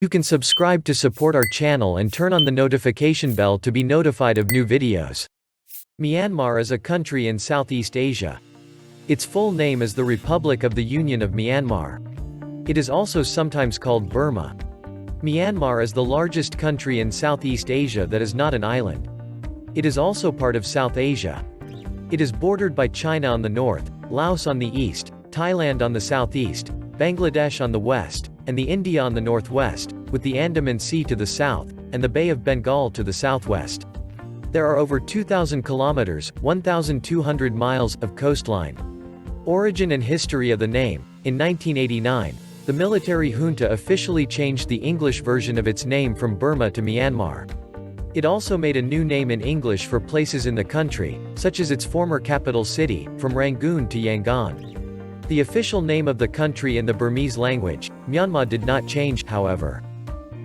You can subscribe to support our channel and turn on the notification bell to be notified of new videos. Myanmar is a country in Southeast Asia. Its full name is the Republic of the Union of Myanmar. It is also sometimes called Burma. Myanmar is the largest country in Southeast Asia that is not an island. It is also part of South Asia. It is bordered by China on the north, Laos on the east, Thailand on the southeast, Bangladesh on the west, and the India on the northwest, with the Andaman Sea to the south, and the Bay of Bengal to the southwest. There are over 2,000 kilometers, 1,200 miles, of coastline. Origin and history of the name. In 1989, the military junta officially changed the English version of its name from Burma to Myanmar. It also made a new name in English for places in the country, such as its former capital city, from Rangoon to Yangon. The official name of the country in the Burmese language, Myanmar, did not change, however.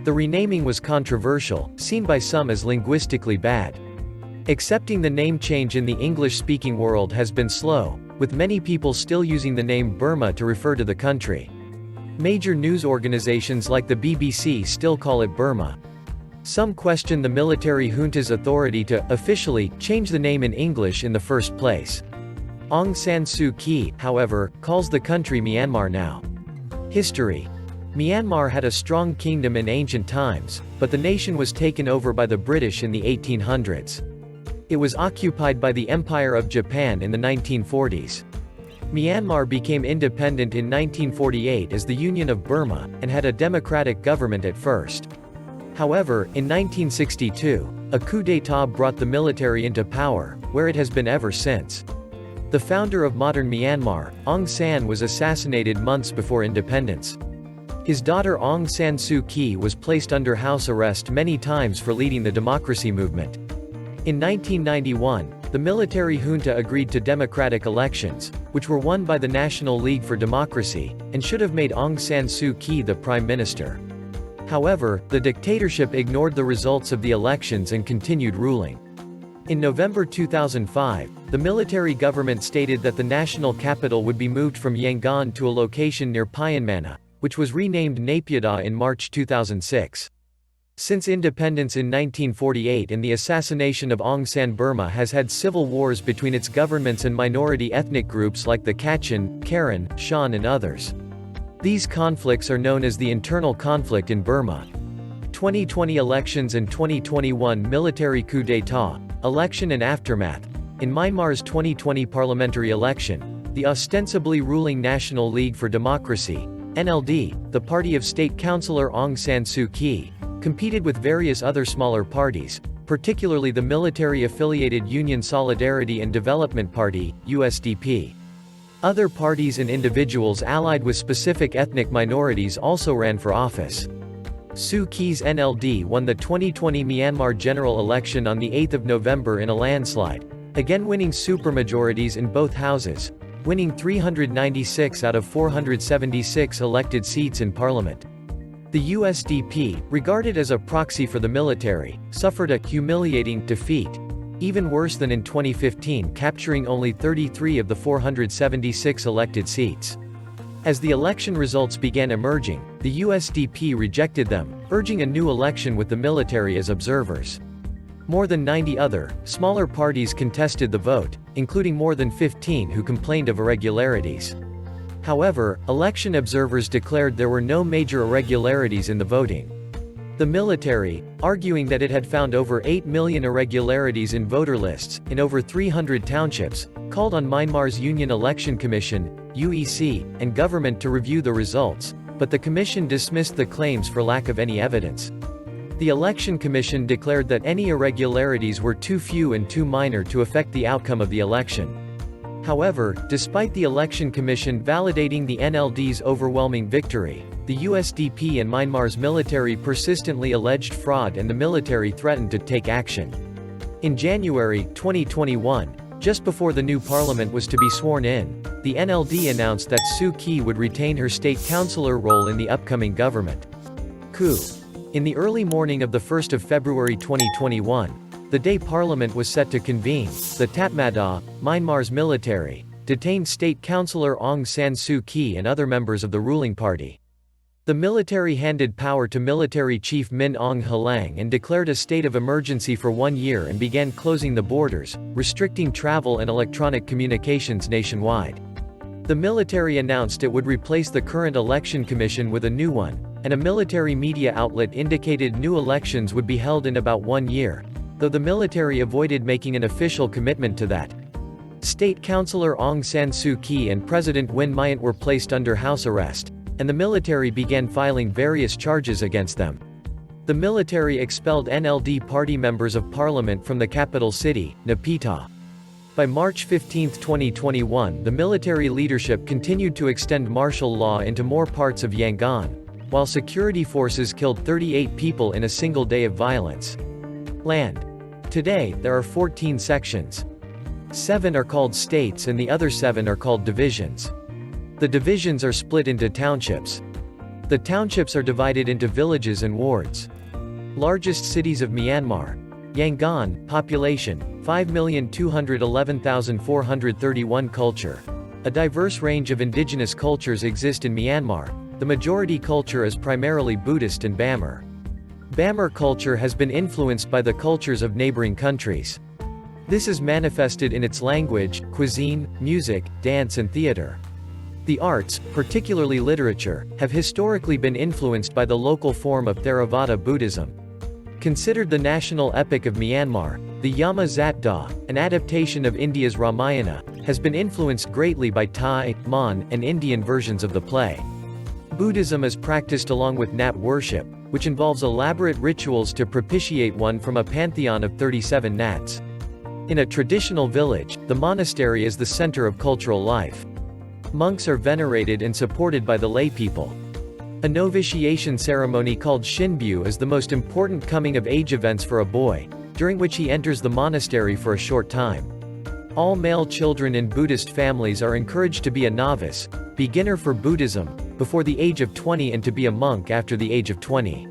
The renaming was controversial, seen by some as linguistically bad. Accepting the name change in the English-speaking world has been slow, with many people still using the name Burma to refer to the country. Major news organizations like the BBC still call it Burma. Some question the military junta's authority to, officially, change the name in English in the first place. Aung San Suu Kyi, however, calls the country Myanmar now. History. Myanmar had a strong kingdom in ancient times, but the nation was taken over by the British in the 1800s. It was occupied by the Empire of Japan in the 1940s. Myanmar became independent in 1948 as the Union of Burma, and had a democratic government at first. However, in 1962, a coup d'état brought the military into power, where it has been ever since. The founder of modern Myanmar, Aung San, was assassinated months before independence. His daughter Aung San Suu Kyi was placed under house arrest many times for leading the democracy movement. In 1991, the military junta agreed to democratic elections, which were won by the National League for Democracy, and should have made Aung San Suu Kyi the prime minister. However, the dictatorship ignored the results of the elections and continued ruling. In November 2005, the military government stated that the national capital would be moved from Yangon to a location near Pyongyang, which was renamed Naypyidaw in March 2006. Since independence in 1948 and the assassination of Aung San, Burma has had civil wars between its governments and minority ethnic groups like the Kachin, Karen, Shan and others. These conflicts are known as the internal conflict in Burma. 2020 elections and 2021 military coup d'état, election and aftermath. In Myanmar's 2020 parliamentary election, the ostensibly ruling National League for Democracy, NLD, the party of State Councillor Aung San Suu Kyi, competed with various other smaller parties, particularly the military-affiliated Union Solidarity and Development Party, USDP. Other parties and individuals allied with specific ethnic minorities also ran for office. Suu Kyi's NLD won the 2020 Myanmar general election on 8 November in a landslide, again winning supermajorities in both houses, winning 396 out of 476 elected seats in parliament. The USDP, regarded as a proxy for the military, suffered a humiliating defeat, even worse than in 2015, capturing only 33 of the 476 elected seats. As the election results began emerging, the USDP rejected them, urging a new election with the military as observers. More than 90 other, smaller parties contested the vote, including more than 15 who complained of irregularities. However, election observers declared there were no major irregularities in the voting. The military, arguing that it had found over 8 million irregularities in voter lists, in over 300 townships, called on Myanmar's Union Election Commission, UEC, and government to review the results, but the commission dismissed the claims for lack of any evidence. The Election Commission declared that any irregularities were too few and too minor to affect the outcome of the election. However, despite the Election Commission validating the NLD's overwhelming victory, the USDP and Myanmar's military persistently alleged fraud and the military threatened to take action. In January 2021, just before the new parliament was to be sworn in, the NLD announced that Suu Kyi would retain her state councillor role in the upcoming government. Coup. In the early morning of 1 February 2021, the day parliament was set to convene, the Tatmadaw, Myanmar's military, detained State Councillor Aung San Suu Kyi and other members of the ruling party. The military handed power to military chief Min Aung Hlaing and declared a state of emergency for 1 year and began closing the borders, restricting travel and electronic communications nationwide. The military announced it would replace the current election commission with a new one, and a military media outlet indicated new elections would be held in about 1 year, though the military avoided making an official commitment to that. State Councillor Aung San Suu Kyi and President Win Myint were placed under house arrest, and the military began filing various charges against them. The military expelled NLD party members of parliament from the capital city, Naypyidaw. By March 15, 2021, the military leadership continued to extend martial law into more parts of Yangon, while security forces killed 38 people in a single day of violence. Land. Today, there are 14 sections. 7 are called states and the other 7 are called divisions. The divisions are split into townships. The townships are divided into villages and wards. Largest cities of Myanmar. Yangon, population, 5,211,431 Culture. A diverse range of indigenous cultures exist in Myanmar. The majority culture is primarily Buddhist and Bamar. Bamar culture has been influenced by the cultures of neighboring countries. This is manifested in its language, cuisine, music, dance and theater. The arts, particularly literature, have historically been influenced by the local form of Theravada Buddhism. Considered the national epic of Myanmar, the Yama Zat Da, an adaptation of India's Ramayana, has been influenced greatly by Thai, Mon, and Indian versions of the play. Buddhism is practiced along with Nat worship, which involves elaborate rituals to propitiate one from a pantheon of 37 Nats. In a traditional village, the monastery is the center of cultural life. Monks are venerated and supported by the lay people. A novitiation ceremony called Shinbyu is the most important coming-of-age events for a boy, during which he enters the monastery for a short time. All male children in Buddhist families are encouraged to be a novice, beginner for Buddhism, before the age of 20 and to be a monk after the age of 20.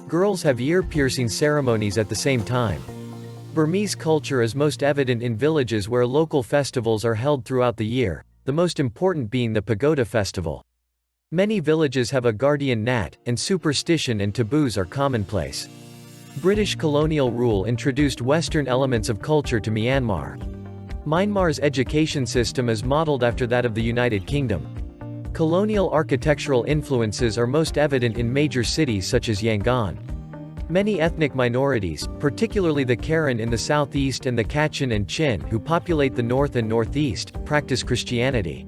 Girls have ear-piercing ceremonies at the same time. Burmese culture is most evident in villages where local festivals are held throughout the year, the most important being the Pagoda Festival. Many villages have a guardian nat, and superstition and taboos are commonplace. British colonial rule introduced Western elements of culture to Myanmar. Myanmar's education system is modeled after that of the United Kingdom. Colonial architectural influences are most evident in major cities such as Yangon. Many ethnic minorities, particularly the Karen in the southeast and the Kachin and Chin who populate the north and northeast, practice Christianity.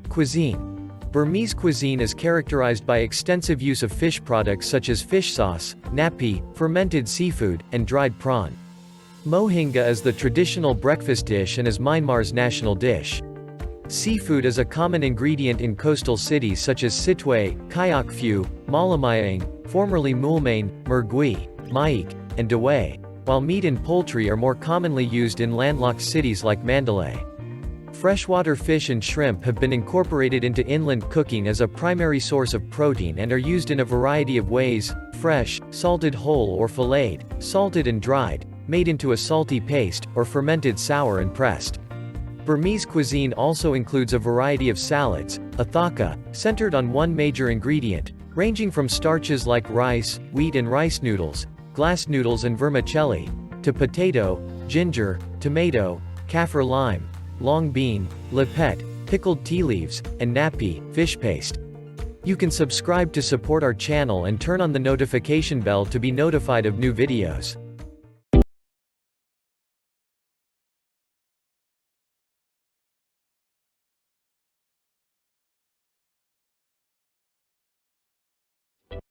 Cuisine. Burmese cuisine is characterized by extensive use of fish products such as fish sauce, napi, fermented seafood, and dried prawn. Mohinga is the traditional breakfast dish and is Myanmar's national dish. Seafood is a common ingredient in coastal cities such as Sittwe, Kayak Phu, Malamayang, formerly Moulmein, Mergui, Maik, and Dawei, while meat and poultry are more commonly used in landlocked cities like Mandalay. Freshwater fish and shrimp have been incorporated into inland cooking as a primary source of protein and are used in a variety of ways: fresh, salted whole or filleted, salted and dried, made into a salty paste, or fermented sour and pressed. Burmese cuisine also includes a variety of salads, a thaka, centered on one major ingredient, ranging from starches like rice, wheat and rice noodles, glass noodles and vermicelli, to potato, ginger, tomato, kaffir lime, long bean, lipet, pickled tea leaves, and napi, fish paste. You can subscribe to support our channel and turn on the notification bell to be notified of new videos.